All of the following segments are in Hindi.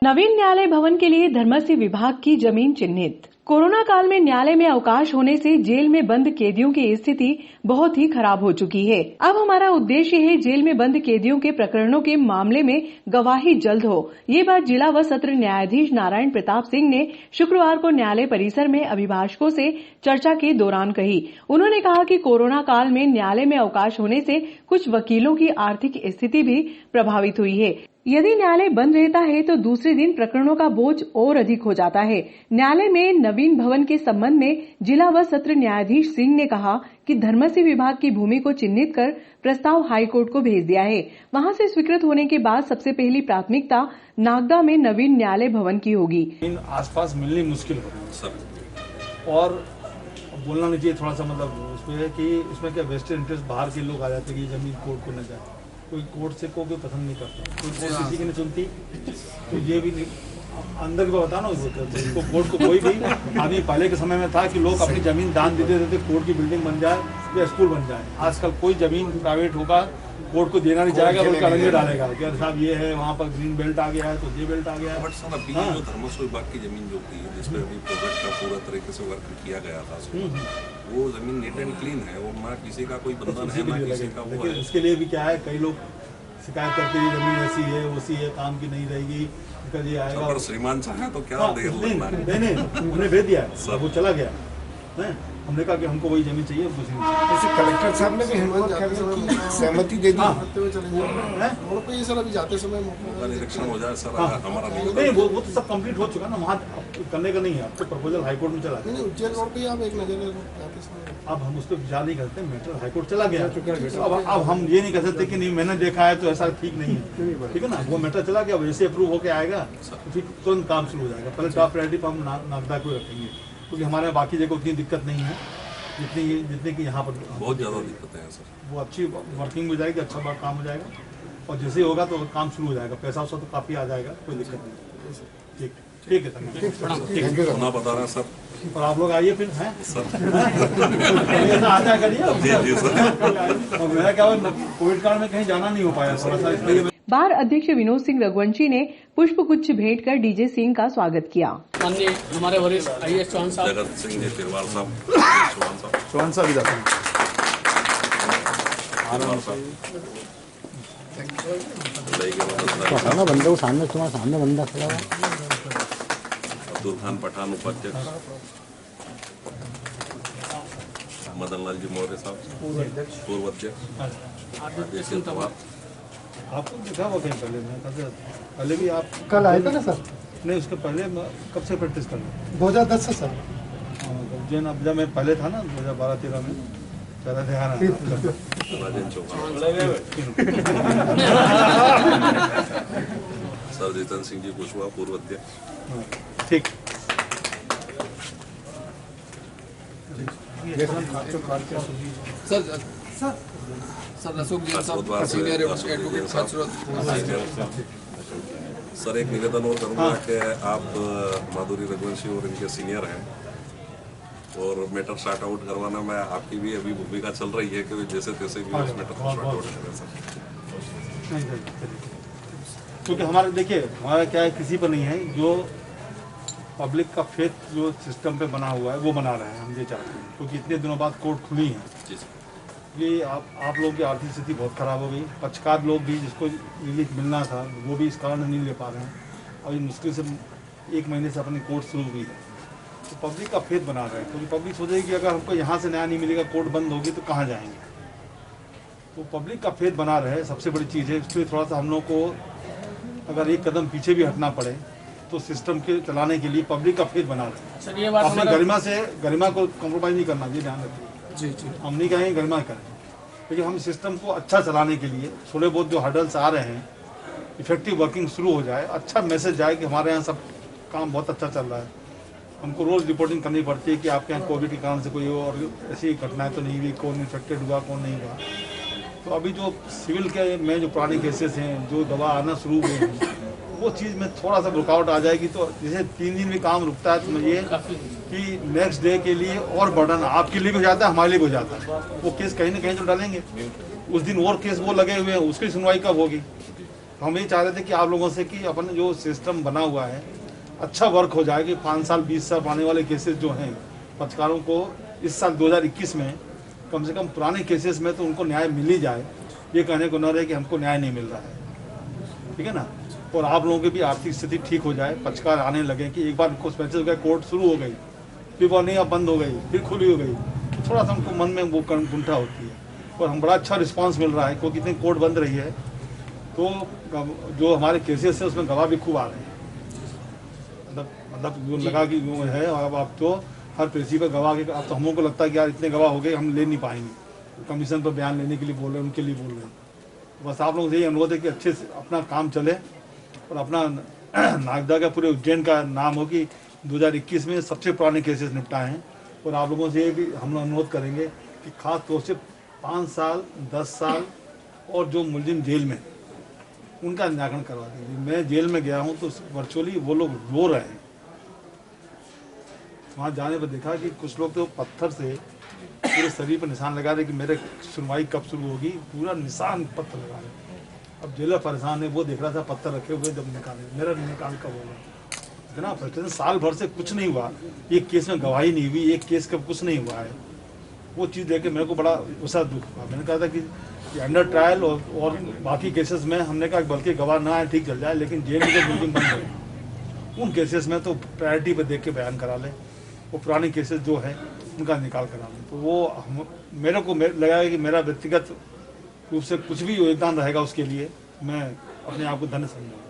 नवीन न्यायालय भवन के लिए धर्मस्थी विभाग की जमीन चिन्हित। कोरोना काल में न्यायालय में अवकाश होने से जेल में बंद कैदियों की स्थिति बहुत ही खराब हो चुकी है। अब हमारा उद्देश्य है जेल में बंद कैदियों के प्रकरणों के मामले में गवाही जल्द हो। ये बात जिला व सत्र न्यायाधीश नारायण प्रताप सिंह ने शुक्रवार को न्यायालय परिसर में अभिभाषकों से चर्चा के दौरान कही। उन्होंने कहा कि कोरोना काल में न्यायालय में अवकाश होने से कुछ वकीलों की आर्थिक स्थिति भी प्रभावित हुई है। यदि न्यायालय बंद रहता है तो दूसरे दिन प्रकरणों का बोझ और अधिक हो जाता है। न्यायालय में नवीन भवन के संबंध में जिला व सत्र न्यायाधीश सिंह ने कहा कि धर्मस्थी विभाग की भूमि को चिन्हित कर प्रस्ताव हाईकोर्ट को भेज दिया है। वहां से स्वीकृत होने के बाद सबसे पहली प्राथमिकता नागदा में नवीन न्यायालय भवन की होगी। आसपास मिलनी मुश्किल हो रही है और बोलना नहीं चाहिए थोड़ा सा, मतलब उसमें है कि इसमें क्या वेस्टेड इंटरेस्ट बाहर के लोग आ जाते हैं कि जमीन कोर्ट को न जाए। कोई कोर्ट से कोई पसंद नहीं करता, कोई कोर्ट किसी की नहीं सुनती। तो ये भी अंदर की बता ना, उसको कोर्ट को कोई भी आदमी पहले के समय में था कि लोग अपनी जमीन दान दे देते थे, कोर्ट की बिल्डिंग बन जाए या स्कूल बन जाए। आजकल कोई जमीन प्राइवेट होगा कोर्ट को देना नहीं चाहेगा, बल्कि अलग डालेगा कि साहब ये है, वहाँ पर ग्रीन बेल्ट आ गया है तो ये बेल्ट आ गया है। बट सर अभी जो धर्मस्थी विभाग की जमीन जो थी जिसपे अभी प्रोजेक्ट का पूरा तरीके से वर्क किया गया था, वो जमीन नीट एंड क्लीन है और ना किसी का कोई बंधन है ना किसी का वो है। इसके लिए भी क्या है, कई लोग शिकायत करते हैं जमीन ऐसी है वैसी है, काम की नहीं रहेगी, ये आएगा। पर श्रीमान चाहे तो क्या देर लगना है? नहीं हमने भेज दिया है, वो चला गया है। हमने कहा कि हमको वही जमीन चाहिए, दूसरी जैसे कलेक्टर साहब ने भी हिम्मत करने की सहमति दे दी। रोड पे ये सर अभी जाते समय निरीक्षण हो जाए सर, हमारा नहीं वो तो सब कंप्लीट हो चुका ना, वहाँ करने का नहीं है। आपको प्रपोजल हाईकोर्ट में चला गया, उज्जैन रोड पे आप एक नजर अब हम उस पर जा नहीं करते, मैटर हाईकोर्ट चला गया। अब हम ये नहीं कर सकते कि नहीं मैंने देखा है तो ऐसा ठीक नहीं है, ठीक है ना। वो मैटर चला गया, वैसे अप्रूव होके आएगा तो फिर तुरंत काम शुरू हो जाएगा। पहले टॉप प्रायोरिटी पर हम नागदा को रखेंगे क्योंकि हमारे बाकी जगह उतनी दिक्कत नहीं है जितनी कि यहाँ पर बहुत ज़्यादा दिक्कतें हैं सर। वो अच्छी वर्किंग हो जाएगी, अच्छा काम हो जाएगा और जैसे होगा तो काम शुरू हो जाएगा। पैसा वैसा तो काफ़ी आ जाएगा, कोई दिक्कत नहीं। ठीक है सर, होना बता रहे हैं सर। और आप लोग आइए फिर हैं सर आता करिए। जी सर। और मेरा क्या कोविड काल में कहीं जाना नहीं हो पाया थोड़ा सा, इसलिए बार अध्यक्ष विनोद सिंह रघुवंशी ने पुष्प गुच्छ भेंट कर डीजे सिंह का स्वागत किया। माननीय हमारे वरिष्ठ आईएएस चौहान साहब, जगत सिंह जी तिरवाल साहब, चौहान साहब इधर बंदा सामने, तुम्हारे सामने बंदा खड़ा हुआ। अब्दुल खान पठान उपाध्यक्ष, मदन लाल जी मौर्य साहब पूर्व अध्यक्ष। आपको देखा हुआ कहीं पहले भी आप कल आए थे ना सर? नहीं, उसके पहले कब से प्रैक्टिस कर रहे हैं? 2010 से सर। उज्जैन अब जब मैं पहले था ना 2012-13 में ज़्यादा ध्यान राजेंद्र चौहान, सर जीतन सिंह जी कुशवाहा पूर्व अध्यक्ष। ठीक सर अशोक जी साहब सीनियर एडवोकेट। सर एक निवेदन और करूँगा कि आप माधुरी रघुवंशी और इनके सीनियर हैं और मैटर स्टार्ट आउट करवाना में आपकी भी अभी भूमिका चल रही है कि जैसे तैसे भी उस मैटर को स्टार्ट आउट करें सर। क्योंकि हमारे देखिए हमारा क्या है, किसी पर नहीं है, जो पब्लिक का फेथ जो सिस्टम पे बना हुआ है वो बना रहे हैं। हम ये चाहते हैं क्योंकि इतने दिनों बाद कोर्ट खुली है। जी सर। ये आप लोगों की आर्थिक स्थिति बहुत खराब हो गई। पक्षकार लोग भी जिसको रिलीफ मिलना था वो भी इस कारण नहीं ले पा रहे हैं और ये मुश्किल से 1 महीने से अपनी कोर्ट शुरू हुई है। तो पब्लिक का फेथ बना रहे हैं क्योंकि पब्लिक सोचेगी कि अगर हमको यहाँ से न्याय नहीं मिलेगा, कोर्ट बंद होगी तो कहाँ जाएंगे। तो पब्लिक का फेथ बना रहे सबसे बड़ी चीज़ है। इसलिए थोड़ा सा हम लोग को अगर एक कदम पीछे भी हटना पड़े तो सिस्टम के चलाने के लिए पब्लिक का फेथ बना रहे सर ये बात अपनी गरिमा को कॉम्प्रोमाइज़ नहीं करना, ये ध्यान रखिए। जी हम नहीं कहेंगे गरिमा करें, लेकिन हम सिस्टम को अच्छा चलाने के लिए थोड़े बहुत जो हर्डल्स आ रहे हैं, इफेक्टिव वर्किंग शुरू हो जाए, अच्छा मैसेज जाए कि हमारे यहाँ सब काम बहुत अच्छा चल रहा है। हमको रोज़ रिपोर्टिंग करनी पड़ती है कि आपके यहाँ कोविड के कारण से कोई और ऐसी घटनाएं तो नहीं हुई, कौन इन्फेक्टेड हुआ कौन नहीं हुआ। तो अभी जो सिविल के में जो पुराने केसेस हैं, जो दवा आना शुरू हुए हैं, वो चीज़ में थोड़ा सा रुकावट आ जाएगी। तो जैसे 3 दिन भी काम रुकता है तो ये कि नेक्स्ट डे के लिए और बर्डन आपके लिए भी हो जाता है, हमारे लिए भी हो जाता है। वो केस कहीं ना कहीं तो डालेंगे, उस दिन और केस वो लगे हुए हैं, उसकी सुनवाई कब होगी? तो हम यही चाह रहे थे कि आप लोगों से कि अपन जो सिस्टम बना हुआ है अच्छा वर्क हो जाए कि 5 साल 20 साल आने वाले केसेस जो हैं पत्रकारों को इस साल 2021 में कम से कम पुराने केसेस में तो उनको न्याय मिल ही जाए, ये कहने को न रहे कि हमको न्याय नहीं मिल रहा है, ठीक है ना। और आप लोगों की भी आर्थिक स्थिति ठीक हो जाए, पत्रकार आने लगे कि एक बार कुछ मैसेज हो गया, कोर्ट शुरू हो गई, फिर वो नहीं अब बंद हो गई, फिर खुली हो गई, तो थोड़ा सा हमको मन में वो गुंठा होती है। और हम बड़ा अच्छा रिस्पांस मिल रहा है क्योंकि इतनी कोर्ट बंद रही है, तो जो हमारे केसेस है उसमें गवाह भी खूब आ रहे हैं, मतलब जो लगा कि वो है। और अब तो हर पेशी पर गवाह के, अब तो हमको लगता है कि यार इतने गवाह हो गए हम ले नहीं पाएंगे, कमीशन पर बयान लेने के लिए बोल रहे हैं, उनके लिए बोल रहे हैं। बस आप लोगों से यही अनुरोध है कि अच्छे से अपना काम चले और अपना नागदा का पूरे उज्जैन का नाम हो कि 2021 में सबसे पुराने केसेस निपटाए हैं। और आप लोगों से ये भी हम लोग अनुरोध करेंगे कि खास तौर से 5 साल 10 साल और जो मुलजिम जेल में उनका निराकरण करवा दीजिए। मैं जेल में गया हूँ तो वर्चुअली वो लोग रो रहे हैं, वहाँ जाने पर देखा कि कुछ लोग तो पत्थर से पूरे शरीर पर निशान लगा रहे कि मेरे सुनवाई कब शुरू होगी, पूरा निशान पत्थर लगा रहे। अब जेलर परेशान है, वो देख रहा था पत्थर रखे हुए जब निकाले, मेरा निकाल कब होगा। इतना फ्रस्ट्रेशन, साल भर से कुछ नहीं हुआ, एक केस में गवाही नहीं हुई, एक केस का कुछ नहीं हुआ है। वो चीज़ देख के मेरे को बड़ा गुस्सा दुख हुआ। मैंने कहा था कि अंडर ट्रायल और बाकी केसेस में हमने कहा बल्कि गवाह ना आए ठीक चल जाए, लेकिन जेल में जो मुलजिम बन गए उन केसेस में तो प्रायोरिटी पर देख के बयान करा लें, वो पुराने केसेस जो है उनका निकाल करा लें। तो वो मेरे को लगा कि मेरा व्यक्तिगत रूप से कुछ भी योगदान रहेगा उसके लिए मैं अपने आप को धन्य समझूंगा।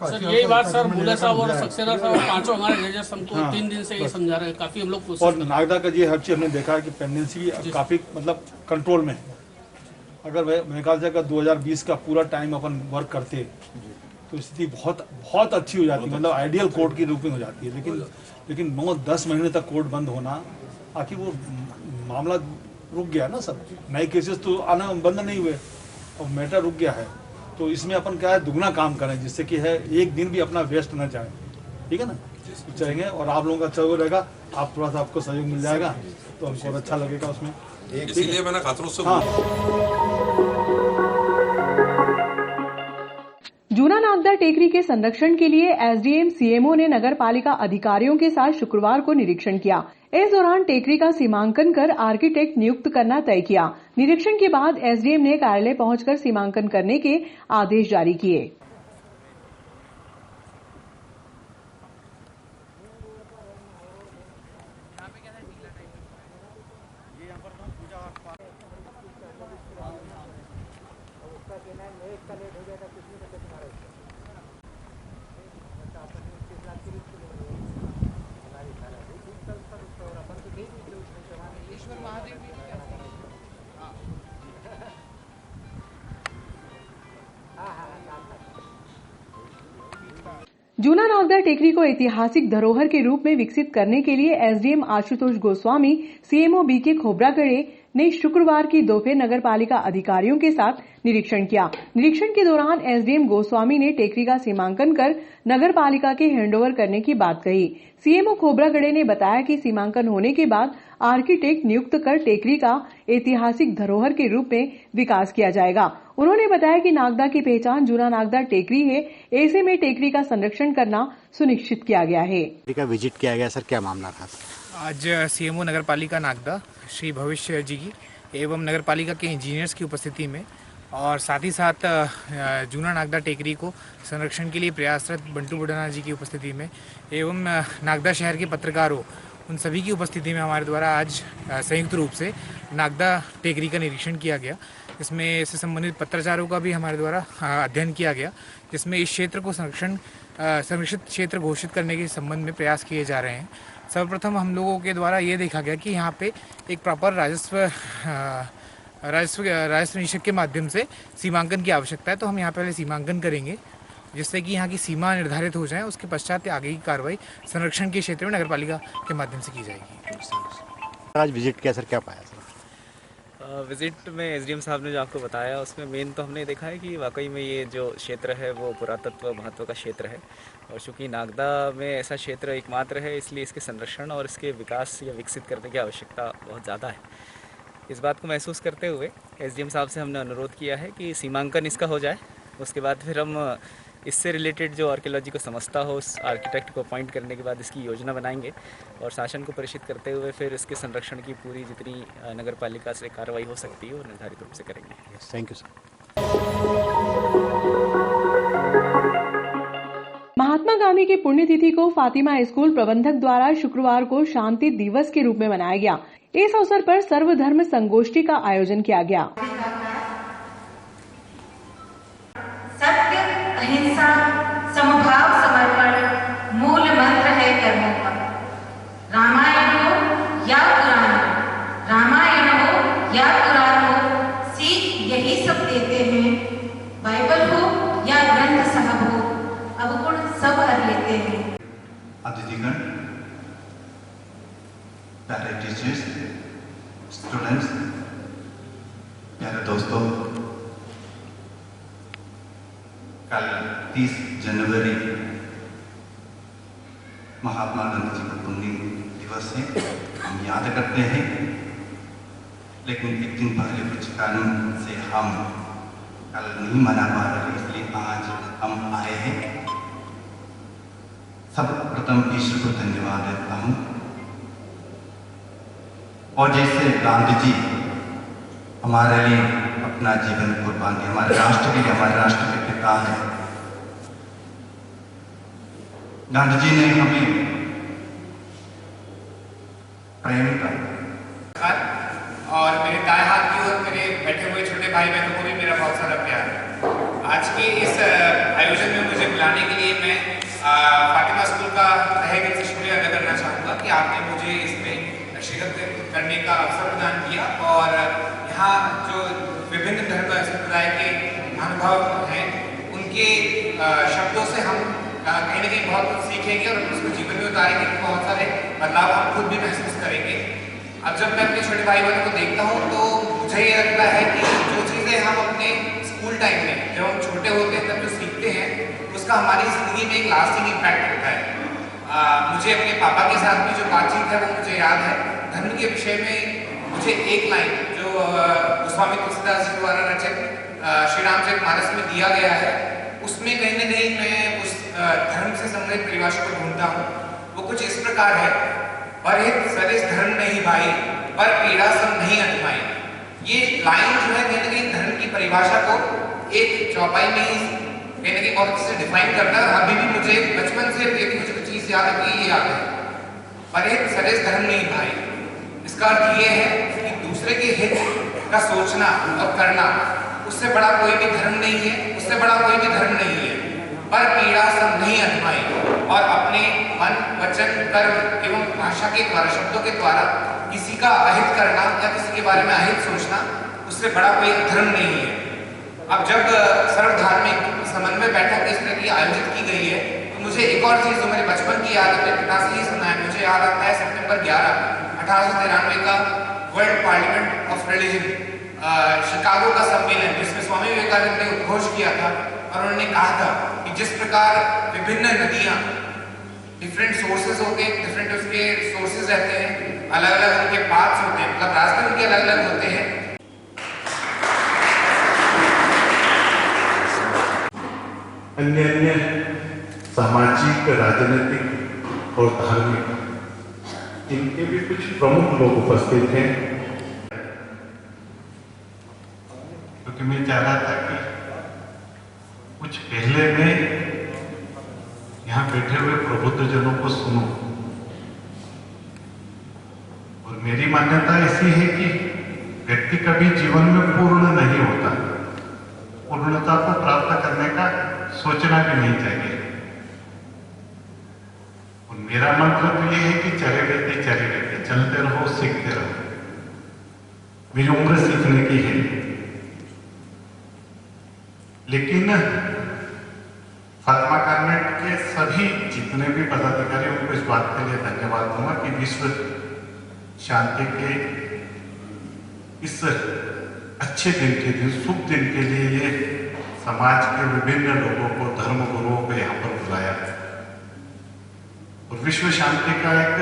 सर यही बात सर मुल्ला साहब और सक्सेना साहब पांचों हमारे जजेस हमको 3 दिन से ये समझा रहे हैं, काफी हम लोग और नागदा का ये हर चीज हमने देखा है कि पेंडेंसी भी काफी मतलब कंट्रोल में है। अगर मेरे ख्याल से अगर 2020 का पूरा टाइम अपन वर्क करते तो स्थिति बहुत बहुत अच्छी हो जाती, मतलब आइडियल कोर्ट की रूप में हो जाती है। लेकिन 9-10 महीने तक कोर्ट बंद होना, आखिर वो मामला रुक गया ना सब, नए केसेस तो आना बंद नहीं हुए और मैटर रुक गया है। तो इसमें अपन क्या है दुगना काम करें जिससे कि है एक दिन भी अपना वेस्ट ना जाए, ठीक है ना, चाहेंगे। और आप लोगों का अच्छा वो रहेगा, आप थोड़ा सा आपको सहयोग मिल जाएगा तो हमको बहुत अच्छा लगेगा उसमें, इसीलिए मैंने खासतौर से जूना नागदा टेकरी के संरक्षण के लिए एसडीएम सीएमओ ने नगर पालिका अधिकारियों के साथ शुक्रवार को निरीक्षण किया। इस दौरान टेकरी का सीमांकन कर आर्किटेक्ट नियुक्त करना तय किया। निरीक्षण के बाद एसडीएम ने कार्यालय पहुंचकर सीमांकन करने के आदेश जारी किए। जूना नागदा टेकरी को ऐतिहासिक धरोहर के रूप में विकसित करने के लिए SDM Ashutosh Goswami, CMO BK Khobragade ने शुक्रवार की दोपहर नगर पालिका अधिकारियों के साथ निरीक्षण किया। निरीक्षण के दौरान एसडीएम गोस्वामी ने टेकरी का सीमांकन कर नगर पालिका के हैंडओवर करने की बात कही। सीएमओ खोब्रागड़े ने बताया कि सीमांकन होने के बाद आर्किटेक्ट नियुक्त कर टेकरी का ऐतिहासिक धरोहर के रूप में विकास किया जाएगा। उन्होंने बताया कि नागदा की पहचान जूना नागदा टेकरी है, ऐसे में टेकरी का संरक्षण करना सुनिश्चित किया गया है। विजिट किया गया सर, क्या मामला था? आज सीएमओ नगर पालिका नागदा श्री भविष्य जी की एवं नगर पालिका के इंजीनियर्स की उपस्थिति में और साथ ही साथ जूना नागदा टेकरी को संरक्षण के लिए प्रयासरत बंटू बुढ़ाना जी की उपस्थिति में एवं नागदा शहर के पत्रकारों उन सभी की उपस्थिति में हमारे द्वारा आज संयुक्त रूप से नागदा टेकरी का निरीक्षण किया गया। इसमें इससे संबंधित पत्राचारों का भी हमारे द्वारा अध्ययन किया गया, जिसमें इस क्षेत्र को संरक्षित क्षेत्र घोषित करने के संबंध में प्रयास किए जा रहे हैं। सर्वप्रथम हम लोगों के द्वारा ये देखा गया कि यहाँ पे एक प्रॉपर राजस्व निरीक्षक के माध्यम से सीमांकन की आवश्यकता है, तो हम यहाँ पहले सीमांकन करेंगे जिससे कि यहाँ की सीमा निर्धारित हो जाए। उसके पश्चात आगे की कार्रवाई संरक्षण के क्षेत्र में नगरपालिका के माध्यम से की जाएगी। आज विजिट किया सर, क्या पाया सर? विजिट में एसडीएम साहब ने जो आपको बताया उसमें मेन तो हमने देखा है कि वाकई में ये जो क्षेत्र है वो पुरातत्व महत्व का क्षेत्र है और चूँकि नागदा में ऐसा क्षेत्र एकमात्र है, इसलिए इसके संरक्षण और इसके विकास या विकसित करने की आवश्यकता बहुत ज़्यादा है। इस बात को महसूस करते हुए एसडीएम साहब से हमने अनुरोध किया है कि सीमांकन इसका हो जाए उसके बाद फिर हम इससे रिलेटेड जो आर्कियोलॉजी को समझता हो उस आर्किटेक्ट को अपॉइंट करने के बाद इसकी योजना बनाएंगे और शासन को प्रेषित करते हुए फिर इसके संरक्षण की पूरी जितनी नगर पालिका से कार्रवाई हो सकती है वो निर्धारित रूप से करेंगे। Thank you sir. Mahatma Gandhi की पुण्यतिथि को फातिमा स्कूल प्रबंधक द्वारा शुक्रवार को शांति दिवस के रूप में मनाया गया। इस अवसर पर सर्वधर्म संगोष्ठी का आयोजन किया गया। सत्य, अहिंसा, समभाव, समर्पण मूल मंत्र है कर्मों का। रामायण हो या पुराण हो, सीख यही सब देते हैं। बाइबल हो या ग्रंथ साहब हो, अवगुण सब हर लेते हैं। अतिथिगण, प्यारे टीचर्स, स्टूडेंट्स, प्यारे दोस्तों, कल 30 जनवरी महात्मा गांधी जी का पुण्य दिवस है, हम याद करते हैं। लेकिन एक दिन पहले कुछ कारण से हम कल नहीं मना पा रहे, इसलिए आज हम आए हैं। सर्वप्रथम ईश्वर को धन्यवाद देता हूँ। और जैसे गांधी जी हमारे लिए अपना जीवन कुर्बान किया, हमारे राष्ट्र के लिए, हमारे राष्ट्र के पिता है। गांधी जी ने हमें प्रेम का और मेरे दाएं हाथ की ओर मेरे बैठे हुए छोटे भाई बहनों को भी मेरा बहुत सारा प्यार। आज के इस आयोजन में मुझे बुलाने के लिए मैं फातिमा स्कूल का तहे दिल से शुक्रिया अदा करना चाहूँगा कि आपने मुझे इसमें शिरकत करने का अवसर प्रदान किया। और यहाँ जो विभिन्न धर्म संप्रदाय के महानुभाव हैं उनके शब्दों से हम कहीं न कहीं बहुत कुछ सीखेंगे और उसको जीवन में उतारेंगे, बहुत सारे बदलाव हम खुद भी महसूस करेंगे। अब जब मैं अपने छोटे भाई बहनों को देखता हूँ तो मुझे ये लगता है कि जो चीज़ें हम अपने स्कूल टाइम में जब हम छोटे होते हैं तब जो सीखते हैं उसका हमारी ज़िंदगी में एक लास्टिंग इम्पैक्ट होता है। मुझे अपने पापा के साथ भी जो बातचीत है वो मुझे याद है। धर्म के विषय में मुझे एक लाइन जो गोस्वामी तुलसीदास जी द्वारा रचित श्री रामचरितमानस में दिया गया है, उसमें कहीं न कहीं मैं उस धर्म से संबंधित परिभाषा को ढूंढता हूँ। वो कुछ इस प्रकार है, परहित सरिस धर्म नहीं भाई, पर पीड़ा सब नहीं अजमाई। ये लाइन जो है कहीं न कहीं धर्म की परिभाषा को एक चौपाई में ही कहीं न कहीं बहुत अच्छे से डिफाइन करता है। अभी भी मुझे बचपन से यदि मुझे कुछ चीज़ याद आती है, ये याद है, परहित सरिस धर्म नहीं भाई। इसका अर्थ ये है कि दूसरे के हित का सोचना और करना, उससे बड़ा कोई भी धर्म नहीं है, उससे बड़ा कोई भी धर्म नहीं है। पर पीड़ा सब नहीं अजमाई, और अपने मन, वचन, कर्म एवं भाषा के द्वारा, शब्दों के द्वारा किसी का अहित करना या किसी के बारे में अहित सोचना, उससे बड़ा कोई धर्म नहीं है। अब जब सर्वधार्मिक समन्वय बैठक इस तरह की आयोजित की गई है तो मुझे एक और चीज़ जो मेरे बचपन की याद अपने पिता से ही सुना है, मुझे याद आता है सितंबर 11, 1893 का world parliament of religion Chicago का सम्मेलन, जिसमें स्वामी विवेकानंद ने उद्घोष किया था और उन्होंने कहा था कि जिस प्रकार विभिन्न नदियाँ डिफरेंट सोर्सेज होते हैं, डिफरेंट उसके सोर्सेज रहते हैं, अलग अलग उनके पाथ्स होते हैं, मतलब रास्ते उनके अलग अलग होते हैं। अन्य अन्य सामाजिक, राजनीतिक और धार्मिक इनके भी कुछ प्रमुख लोग उपस्थित हैं, क्योंकि मैं चाह रहा था कि कुछ पहले मैं यहाँ बैठे हुए प्रबुद्धजनों को सुनूं। और मेरी मान्यता ऐसी है कि व्यक्ति कभी जीवन में पूर्ण नहीं होता, पूर्णता को प्राप्त करने का सोचना भी नहीं चाहिए। और मेरा मंत्र तो ये है कि चले रहते चलते रहो, सीखते रहो। मेरी उम्र सीखने की है, लेकिन फातिमा कॉन्वेंट के सभी जितने भी पदाधिकारी उनको इस बात के लिए धन्यवाद दूंगा कि विश्व शांति के इस अच्छे दिन के लिए, शुभ दिन के लिए ये समाज के विभिन्न लोगों को, धर्म गुरुओं को यहाँ पर बुलाया। और विश्व शांति का एक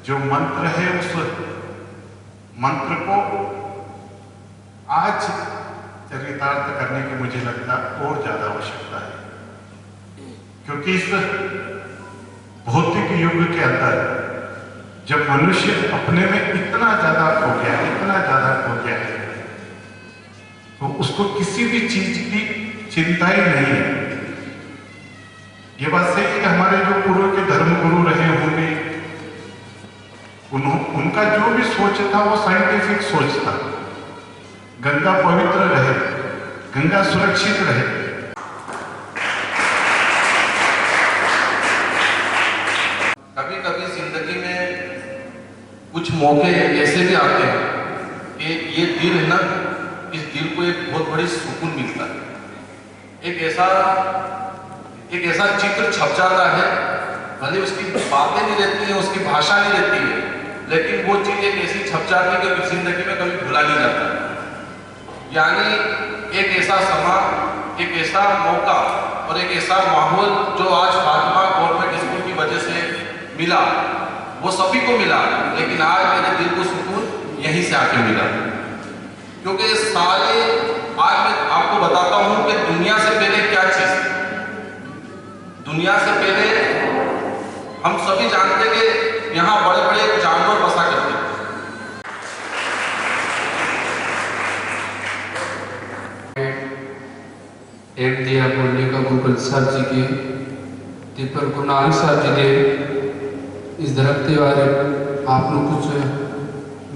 जो मंत्र है, उस मंत्र को आज चरितार्थ करने की मुझे लगता और ज्यादा आवश्यकता है, क्योंकि इस भौतिक युग के अंदर जब मनुष्य अपने में इतना ज्यादा खो गया है, तो उसको किसी भी चीज की चिंता ही नहीं है। ये बात सही है कि हमारे जो पूर्व के धर्मगुरु रहे होंगे, उनका जो भी सोच था वो साइंटिफिक सोच था। गंगा पवित्र रहे, गंगा सुरक्षित रहे। कभी कभी जिंदगी में कुछ मौके ऐसे भी आते हैं कि ये दिल है ना, इस दिल को एक बहुत बड़ी सुकून मिलता है। एक ऐसा चित्र छप जाता है, भले उसकी बातें नहीं रहती है, उसकी भाषा नहीं रहती है, लेकिन वो चीज एक ऐसी छप जाती है कि जिंदगी में कभी भुला नहीं जाता। यानी एक ऐसा समा, एक ऐसा मौका और एक ऐसा माहौल जो आज फातिमा गवर्नमेंट स्कूल की वजह से मिला, वो सभी को मिला, लेकिन आज मेरे दिल को सुकून यहीं से आके मिला। क्योंकि सारे, आज मैं आपको बताता हूं कि दुनिया से पहले क्या चीज थी। दुनिया से पहले हम सभी जानते कि यहाँ बड़े बड़े जानवर बसा करते थे। एक दिया बोलने का गुरु साहब जी की पर गुरु नानक साहब जी ने इस दरख्त के बारे आप लोग कुछ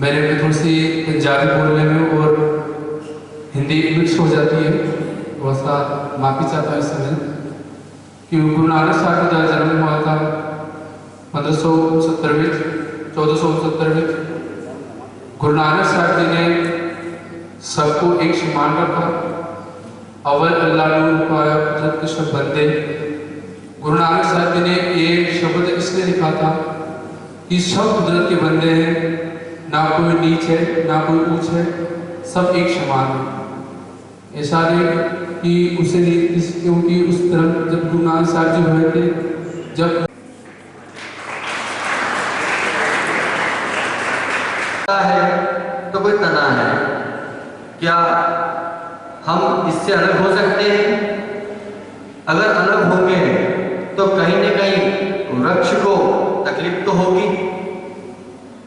मेरे में थोड़ी सी पंजाबी बोलने में और हिंदी मिक्स हो जाती है, थोड़ा सा माफी चाहता हूँ इस समय कि गुरु नानक साहब का जन्म हुआ था 1469 में। गुरु नानक साहब जी ने सबको एक समान रखा। अव्वल अल्लाह नूर पाया कुदरत के सब बंदे। गुरु नानक साहब जी ने ये शब्द इसलिए लिखा था कि सब कुदरत के बंदे हैं, ना कोई नीच है ना कोई ऊंच है, सब एक समान है। ऐसा नहीं कि उसे क्योंकि उस तरह जब गुरु नानक साहब जी हुए थे, जब है तो कोई तना है, क्या हम इससे अलग हो सकते हैं? अगर अलग होंगे तो कहीं न कहीं वृक्ष को तकलीफ तो होगी।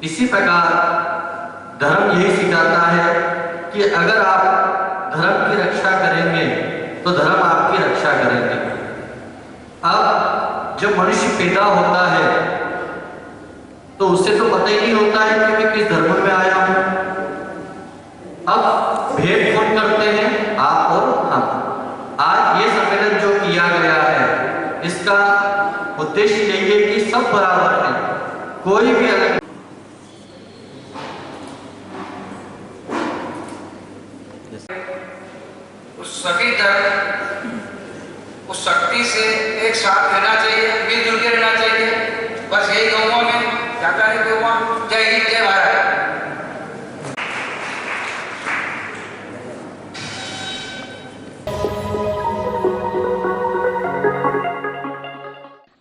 इसी प्रकार धर्म यही सिखाता है कि अगर आप धर्म की रक्षा करेंगे तो धर्म आपकी रक्षा करेंगे। अब जब मनुष्य पैदा होता है तो उससे तो पता ही नहीं होता है कि मैं किस धर्म में आया हूं। अब भेद कौन करते हैं? आप और हम। आज ये सम्मेलन जो किया गया है, इसका उद्देश्य यही है कि सब बराबर हैं, कोई भी अलग। उस सभी धर्म उस शक्ति से एक साथ रहना चाहिए, मिलजुल के रहना चाहिए। बस यही कहूँगा मैं, ज्यादा नहीं कहूँगा। जय हिंद, जय भारत।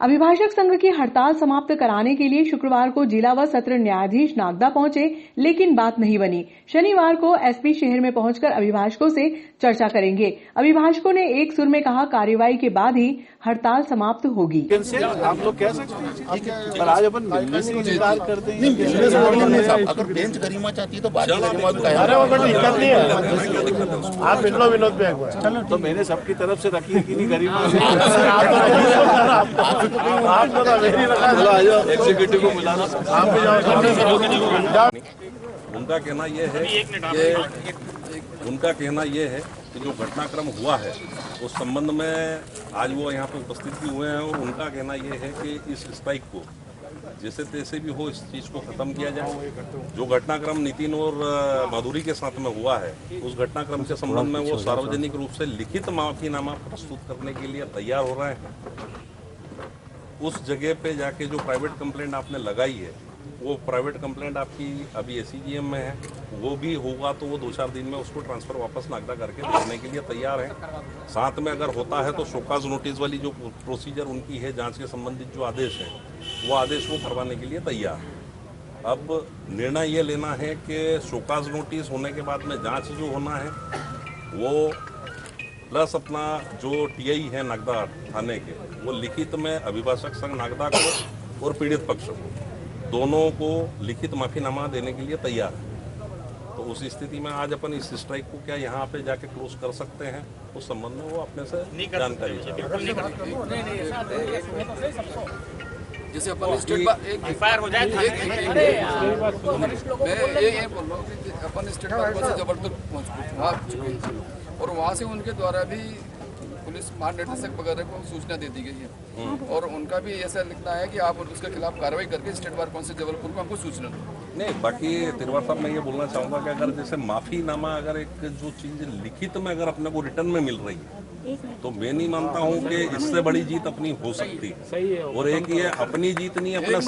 अभिभाषक संघ की हड़ताल समाप्त कराने के लिए शुक्रवार को जिला व सत्र न्यायाधीश नागदा पहुंचे, लेकिन बात नहीं बनी। शनिवार को एसपी शहर में पहुंचकर अभिभाषकों से चर्चा करेंगे। अभिभाषकों ने एक सुर में कहा, कार्रवाई के बाद ही हड़ताल समाप्त होगी। आप लोग कह सकते हैं, पर आज अपन मिलने से इंतजार करते हैं। अगर बेंच गरिमा चाहती है तो बात आप मिलो विनोद में एक बार, तो मैंने सबकी तरफ से रखी है कि नहीं गरिमा। एग्जीक्यूटिव को बुलाना, आप भी जाओ। उनका कहना ये है कि जो घटनाक्रम हुआ है उस संबंध में आज वो यहाँ पे उपस्थित भी हुए हैं, और उनका कहना ये है कि इस स्ट्राइक को जैसे तैसे भी हो इस चीज़ को ख़त्म किया जाए। जो घटनाक्रम नितिन और माधुरी के साथ में हुआ है, उस घटनाक्रम के संबंध में वो सार्वजनिक रूप से लिखित माफीनामा प्रस्तुत करने के लिए तैयार हो रहे हैं। उस जगह पे जाके जो प्राइवेट कंप्लेंट आपने लगाई है, वो प्राइवेट कंप्लेंट आपकी अभी एसीजीएम में है, वो भी होगा तो वो 2-4 दिन में उसको ट्रांसफ़र वापस नागदा करके देने के लिए तैयार है। साथ में अगर होता है तो शोकाज नोटिस वाली जो प्रोसीजर उनकी है, जांच के संबंधित जो आदेश है, वो आदेश वो करवाने के लिए तैयार है। अब निर्णय ये लेना है कि शोकाज नोटिस होने के बाद में जाँच जो होना है वो प्लस अपना जो टीआई है नागदा थाने के, वो लिखित में अभिभाषक संघ नागदा को और पीड़ित पक्ष को दोनों को लिखित माफीनामा देने के लिए तैयार है। तो उस स्थिति में आज अपन इस स्ट्राइक को क्या यहाँ पे जाके क्लोज कर सकते हैं, उस संबंध में वो अपने से जानकारी जैसे अपन स्टेट एफआईआर हो जाए मैं ये बोल रहा हूँ कि अपन स्टेट बैंक से जबलपुर पहुँच चुके हैं और वहाँ से उनके द्वारा भी पुलिस महानिदेशक वगैरह को सूचना दे दी गई है और उनका भी ऐसा लिखना है कि आप उसके खिलाफ कार्रवाई करके स्टेट बार काउंसिल जबलपुर को हमको सूचना दो। नहीं, बाकी तिरवा साहब मैं ये बोलना चाहूँगा कि अगर जैसे माफीनामा अगर एक जो चीज़ लिखित में अगर अपने को रिटर्न में मिल रही है तो मैं नहीं मानता हूँ कि इससे बड़ी जीत अपनी हो सकती है। और एक ये अपनी जीत नहीं, अपने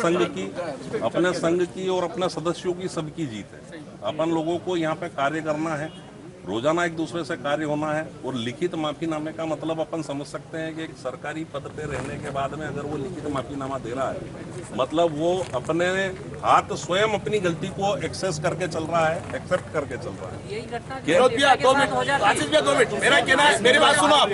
संघ की और अपने सदस्यों की सबकी जीत है। अपन लोगों को यहाँ पे कार्य करना है, रोजाना एक दूसरे से कार्य होना है। और लिखित माफीनामे का मतलब अपन समझ सकते हैं कि एक सरकारी पद पे रहने के बाद में अगर वो लिखित माफीनामा दे रहा है मतलब वो अपने हाथ स्वयं अपनी गलती को एक्सेस करके चल रहा है, एक्सेप्ट करके चल रहा है। यही घटना 2 मिनट मेरा कहना है, मेरी बात सुनो आप,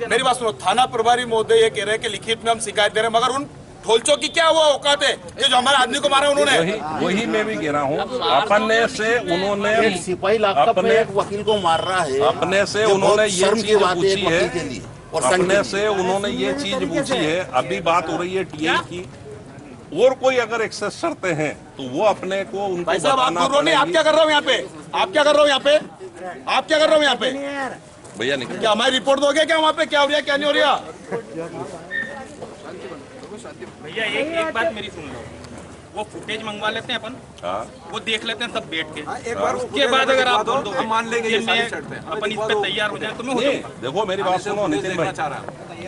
मेरी बात सुनो। थाना प्रभारी महोदय ये कह रहे हैं कि लिखित में हम शिकायत दे रहे हैं, मगर उन ढोलचों की क्या वो औकात है कि जो हमारे आदमी को मारा उन्होंने? वही मैं भी कह रहा हूँ, अपने से उन्होंने सिपाही अपने एक वकील को मार रहा है, अपने से उन्होंने ये चीज पूछी है और अपने से उन्होंने ये चीज पूछी है। अभी बात हो रही है टीआई की, और कोई अगर एक्सेस करते हैं तो वो अपने को उनको बताना पड़ेगा। आप क्या कर रहे हो यहाँ पे? आप क्या कर रहे हो यहाँ पे? आप क्या कर रहे हो यहाँ पे? भैया निकल, क्या हमारी रिपोर्ट दोगे क्या वहाँ पे? क्या हो रहा है क्या नहीं हो रहा? भैया एक बात मेरी सुन लो, वो फुटेज मंगवा लेते हैं अपन, वो देख लेते हैं सब बैठ के, एक बार उसके बाद अगर आप बोल दो हम मान लेंगे अपन इस पे तैयार हो जाए तो मैं हो जाऊंगा। देखो मेरी बात सुनो नितिन भाई,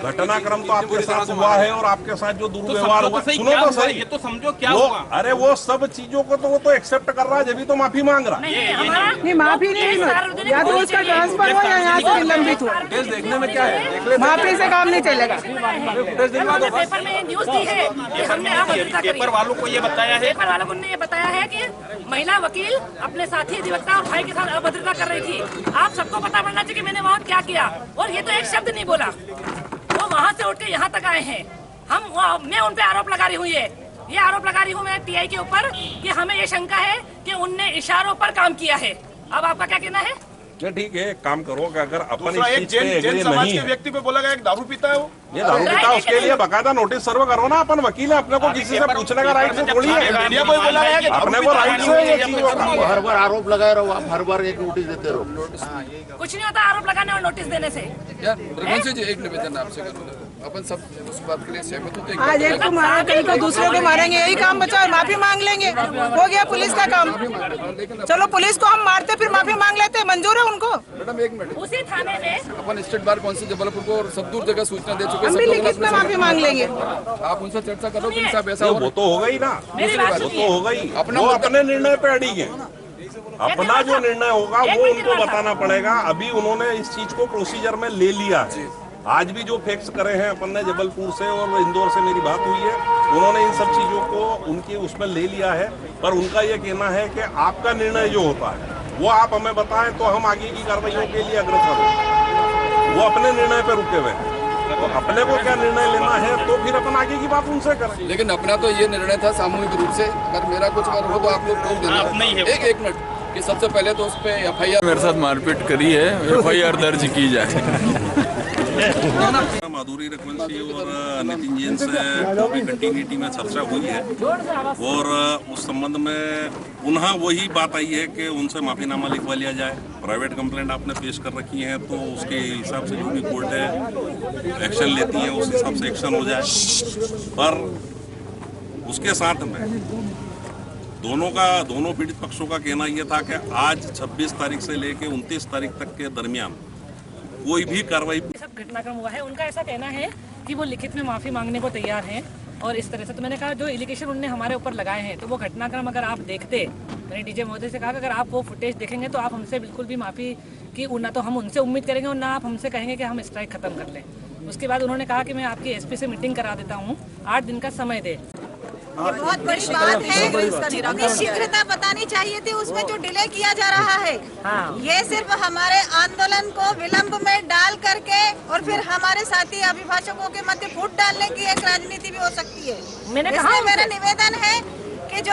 घटनाक्रम तो आपके साथ हुआ है और आपके साथ जो दुर्व्यवहार हुआ, सुनो तो सही, ये तो समझो क्या हुआ। अरे वो सब चीजों को तो वो तो एक्सेप्ट कर रहा है, जब भी तो माफी मांग रहा है। नहीं माफी नहीं, या तो उसका ट्रांसफर हो या यहाँ से निलंबित हो। देखने में क्या है, माफी से काम नहीं चलेगा। पेपर में न्यूज दी है कि हमने पेपर वालों को ये बताया है, पेपर वालों ने ये बताया है कि महिला वकील अपने साथी अधिवक्ता और भाई के साथ अभद्रता कर रही थी। आप सबको पता पड़ना चाहिए कि मैंने वहाँ क्या किया, और ये तो एक शब्द नहीं बोला। वो वहाँ से उठ के यहाँ तक आए हैं। मैं उन पे आरोप लगा रही हूँ, ये आरोप लगा रही हूँ मैं टीआई के ऊपर कि हमें ये शंका है कि उनने इशारों पर काम किया है। अब आपका क्या कहना है? ठीक है, एक काम करो कि अगर अपन एक जैन समाज के व्यक्ति पे बोला गया दारू पीता है, वो ये दारू पीता है, उसके लिए बकायदा नोटिस सर्व करो ना। अपन वकील है, अपने को किसी से पूछने का राइट थोड़ी है। मीडिया को बोला है कि अपने को राइट है ये चीज। हर बार आरोप लगाए रहो, आप हर बार एक नोटिस देते रहो। कुछ नहीं होता आरोप लगाने और नोटिस देने से। यार रघुवंशी जी, एक निवेदन आपसे करूँ, अपन सब उस बात के लिए सहमत होते हैं। आज एक को मारा, कल को दूसरे को मारेंगे, यही काम बचा है। माफी मांग लेंगे, हो गया पुलिस का काम। चलो पुलिस को हम मारते फिर माफी मांग लेते हैं, मंजूर है उनको। मैडम एक मिनट, उसी थाने में अपन स्टेट बार काउंसिल जबलपुर को और सब दूर जगह सूचना दे चुके हम भी लिखित में माफी मांग लेंगे। आप उनसे चर्चा करो कि साहब ऐसा वो तो हो गई ना, वो तो हो गई। वो अपने निर्णय पे अड़ी है, अपना जो निर्णय होगा वो उनको बताना पड़ेगा। अभी उन्होंने इस चीज को प्रोसीजर में ले लिया है। आज भी जो फैक्ट्स करे हैं अपन ने, जबलपुर से और इंदौर से मेरी बात हुई है, उन्होंने इन सब चीजों को उनकी उसमें ले लिया है। पर उनका ये कहना है कि आपका निर्णय जो होता है वो आप हमें बताएं तो हम आगे की कार्रवाइयों के लिए अग्रसर हों। वो अपने निर्णय पर रुके हुए हैं, तो अपने को क्या निर्णय लेना है तो फिर अपन आगे की बात उनसे करें। लेकिन अपना तो ये निर्णय था सामूहिक रूप से, अगर मेरा कुछ अगर हो तो आप लोग रोक देना। एक मिनट कि सबसे पहले तो उस पे एफआईआर, मेरे साथ मारपीट करी है, एफआईआर दर्ज की जाए। माधुरी रघुवंशी और नितिन जैन से काफी कंटिन्यूटी में चर्चा हुई है और उस संबंध में पुनः वही बात आई है कि उनसे माफीनामा लिखवा लिया जाए। प्राइवेट कंप्लेंट आपने पेश कर रखी है तो उसके हिसाब से जो भी कोर्ट है एक्शन लेती है उस हिसाब से एक्शन हो जाए। पर उसके साथ में दोनों पीड़ित पक्षों का कहना यह था कि आज 26 तारीख से लेकर 29 तारीख तक के दरमियान कोई भी कार्रवाई सब घटनाक्रम हुआ है। उनका ऐसा कहना है कि वो लिखित में माफी मांगने को तैयार हैं और इस तरह से। तो मैंने कहा जो एलिगेशन उन्होंने हमारे ऊपर लगाए हैं तो वो घटनाक्रम अगर आप देखते, मैंने डीजे महोदय से कहा कि अगर आप वो फुटेज देखेंगे तो आप हमसे बिल्कुल भी माफी की ना तो हम उनसे उम्मीद करेंगे और ना आप हमसे कहेंगे कि हम स्ट्राइक खत्म कर लें। उसके बाद उन्होंने कहा कि मैं आपकी एसपी से मीटिंग करा देता हूँ, 8 दिन का समय दे। ये बहुत बड़ी बात है। जितनी शीघ्रता बतानी चाहिए थी उसमें जो डिले किया जा रहा है, ये सिर्फ हमारे आंदोलन को विलंब में डाल करके और फिर हमारे साथी अभिभाषकों के मध्य फूट डालने की एक राजनीति भी हो सकती है। इसलिए मेरा निवेदन है कि जो